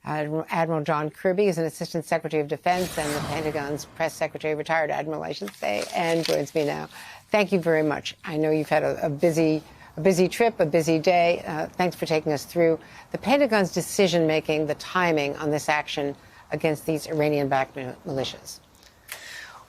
Admiral John Kirby is an Assistant Secretary of Defense and the Pentagon's press secretary, retired admiral, I should say, and joins me now. Thank you very much. I know you've had a busy trip, a busy day. Thanks for taking us through the Pentagon's decision-making, the timing on this action against these Iranian-backed militias.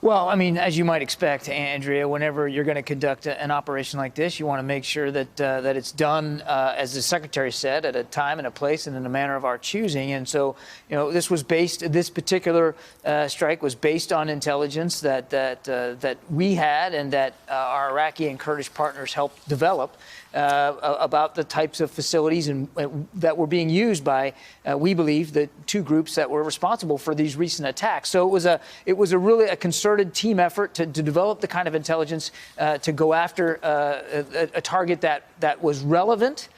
Well, I mean, as you might expect, Andrea, whenever you're going to conduct an operation like this, you want to make sure that that it's done, as the secretary said, at a time and a place and in a manner of our choosing. And so, this particular strike was based on intelligence that we had and that our Iraqi and Kurdish partners helped develop about the types of facilities that were being used by, we believe, the two groups that were responsible for these recent attacks. So it was a really a concerted team effort to develop the kind of intelligence to go after a target that was relevant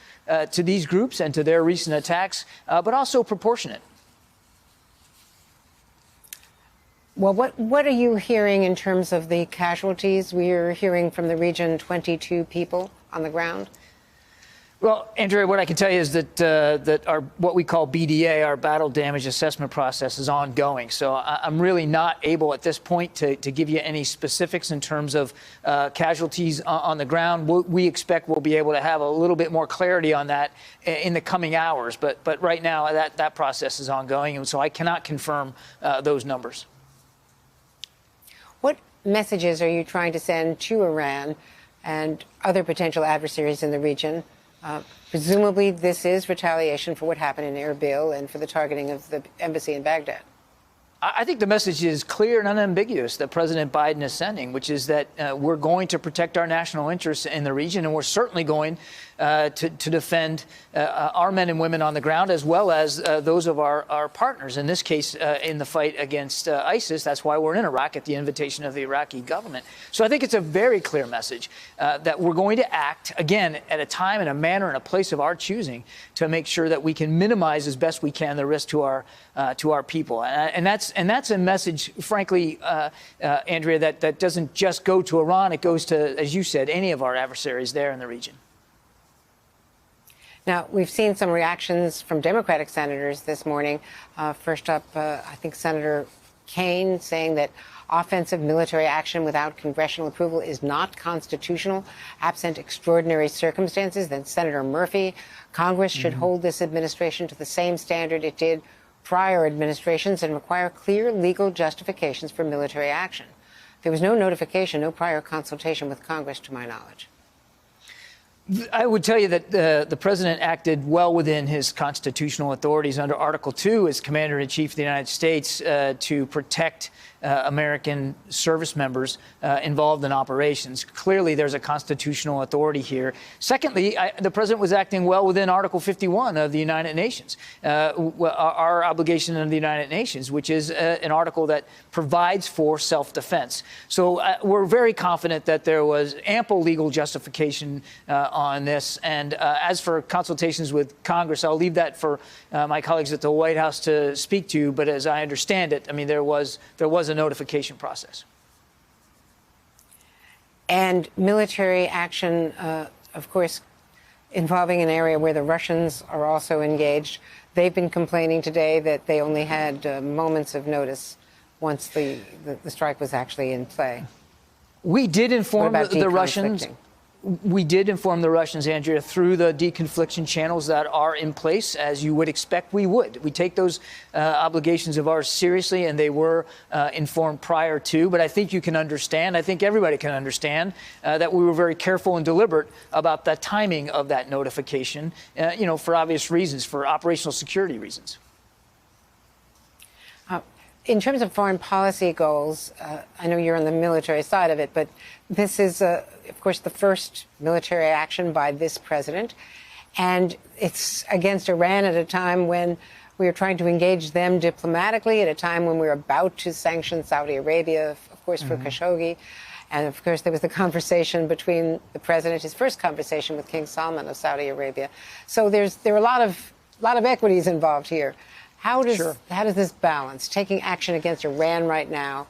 to these groups and to their recent attacks, but also proportionate. Well, what are you hearing in terms of the casualties? We're hearing from the region 22 people on the ground. Well, Andrea, what I can tell you is that our what we call BDA, our battle damage assessment process, is ongoing. So I'm really not able at this point to give you any specifics in terms of casualties on the ground. We expect we'll be able to have a little bit more clarity on that in the coming hours. But right now that process is ongoing, and so I cannot confirm those numbers. What messages are you trying to send to Iran and other potential adversaries in the region? Presumably, this is retaliation for what happened in Erbil and for the targeting of the embassy in Baghdad. I think the message is clear and unambiguous that President Biden is sending, which is that we're going to protect our national interests in the region, and we're certainly going to defend our men and women on the ground, as well as those of our partners, in this case, in the fight against ISIS. That's why we're in Iraq at the invitation of the Iraqi government. So I think it's a very clear message that we're going to act, again, at a time and a manner and a place of our choosing to make sure that we can minimize as best we can the risk to our people. And that's a message, frankly, Andrea, that doesn't just go to Iran. It goes to, as you said, any of our adversaries there in the region. Now, we've seen some reactions from Democratic senators this morning. First up, I think Senator Kaine saying that offensive military action without congressional approval is not constitutional, absent extraordinary circumstances. Then Senator Murphy, Congress should hold this administration to the same standard it did prior administrations and require clear legal justifications for military action. There was no notification, no prior consultation with Congress, to my knowledge. I would tell you that the president acted well within his constitutional authorities under Article 2 as Commander-in-Chief of the United States to protect American service members involved in operations. Clearly, there's a constitutional authority here. Secondly, the president was acting well within Article 51 of the United Nations, our obligation under the United Nations, which is an article that provides for self-defense. So we're very confident that there was ample legal justification on this. And as for consultations with Congress, I'll leave that for my colleagues at the White House to speak to. But as I understand it, I mean, there was a notification process. And military action, of course, involving an area where the Russians are also engaged. They've been complaining today that they only had moments of notice once the strike was actually in play. We did inform the Russians. We did inform the Russians, Andrea, through the deconfliction channels that are in place, as you would expect we would. We take those obligations of ours seriously, and they were informed prior to. But I think you can understand, I think everybody can understand, that we were very careful and deliberate about the timing of that notification, for obvious reasons, for operational security reasons. In terms of foreign policy goals, I know you're on the military side of it, but this is, of course, the first military action by this president. And it's against Iran at a time when we are trying to engage them diplomatically, at a time when we're about to sanction Saudi Arabia, of course, for Khashoggi. And, of course, there was the conversation between the president, his first conversation with King Salman of Saudi Arabia. So there are a lot of equities involved here. How does this balance, taking action against Iran right now,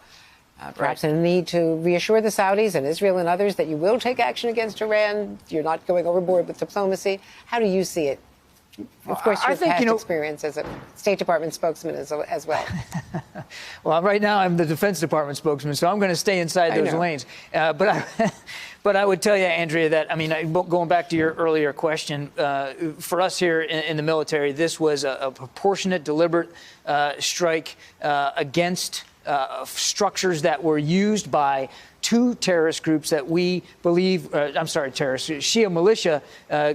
perhaps a need to reassure the Saudis and Israel and others that you will take action against Iran, you're not going overboard with diplomacy? How do you see it Of course, I your think, past you know, experience as a State Department spokesman as well. Well, right now I'm the Defense Department spokesman, so I'm going to stay inside those lanes. But I would tell you, Andrea, that, I mean, going back to your earlier question, for us here in the military, this was a proportionate, deliberate strike against structures that were used by two terrorist groups that we believe, Shia militia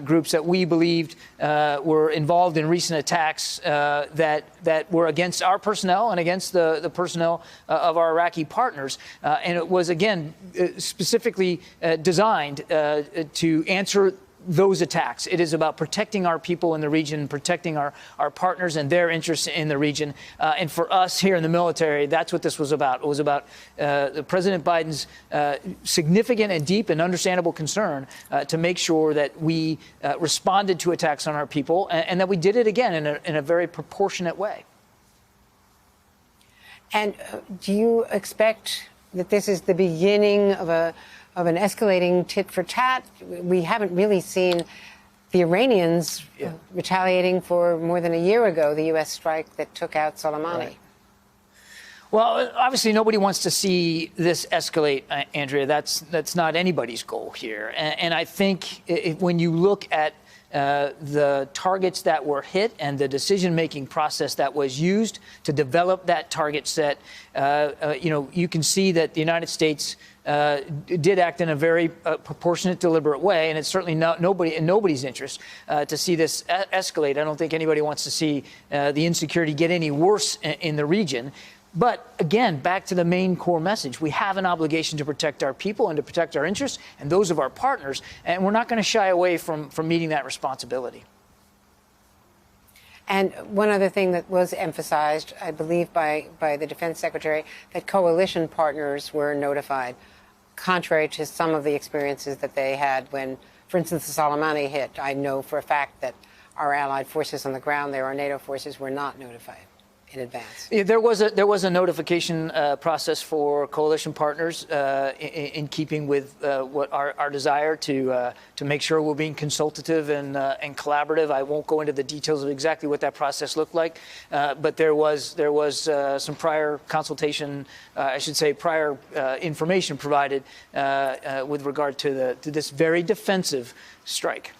groups that we believed were involved in recent attacks that were against our personnel and against the personnel of our Iraqi partners. And it was, again, specifically designed to answer those attacks. It is about protecting our people in the region, protecting our partners and their interests in the region. And for us here in the military, that's what this was about. It was about President Biden's significant and deep and understandable concern to make sure that we responded to attacks on our people and that we did it again in a very proportionate way. And do you expect that this is the beginning of an escalating tit for tat? We haven't really seen the Iranians retaliating for more than a year ago, the U.S. strike that took out Soleimani. Right. Well, obviously, nobody wants to see this escalate, Andrea. That's not anybody's goal here. And I think when you look at the targets that were hit and the decision-making process that was used to develop that target set, you can see that the United States did act in a very proportionate, deliberate way, and it's certainly not in nobody's interest to see this escalate. I don't think anybody wants to see the insecurity get any worse in the region. But again, back to the main core message, we have an obligation to protect our people and to protect our interests and those of our partners, and we're not going to shy away from meeting that responsibility. And one other thing that was emphasized, I believe, by the Defense Secretary, that coalition partners were notified, contrary to some of the experiences that they had when, for instance, the Soleimani hit. I know for a fact that our allied forces on the ground there, our NATO forces, were not notified in advance. Yeah, there was a notification process for coalition partners in keeping with what our desire to make sure we're being consultative and collaborative. I won't go into the details of exactly what that process looked like, but there was some prior consultation, prior information provided with regard to this very defensive strike.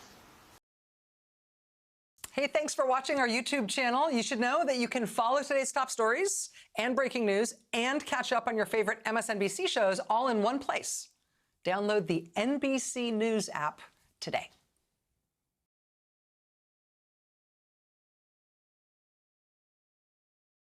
Hey, thanks for watching our YouTube channel. You should know that you can follow today's top stories and breaking news and catch up on your favorite MSNBC shows all in one place. Download the NBC News app today.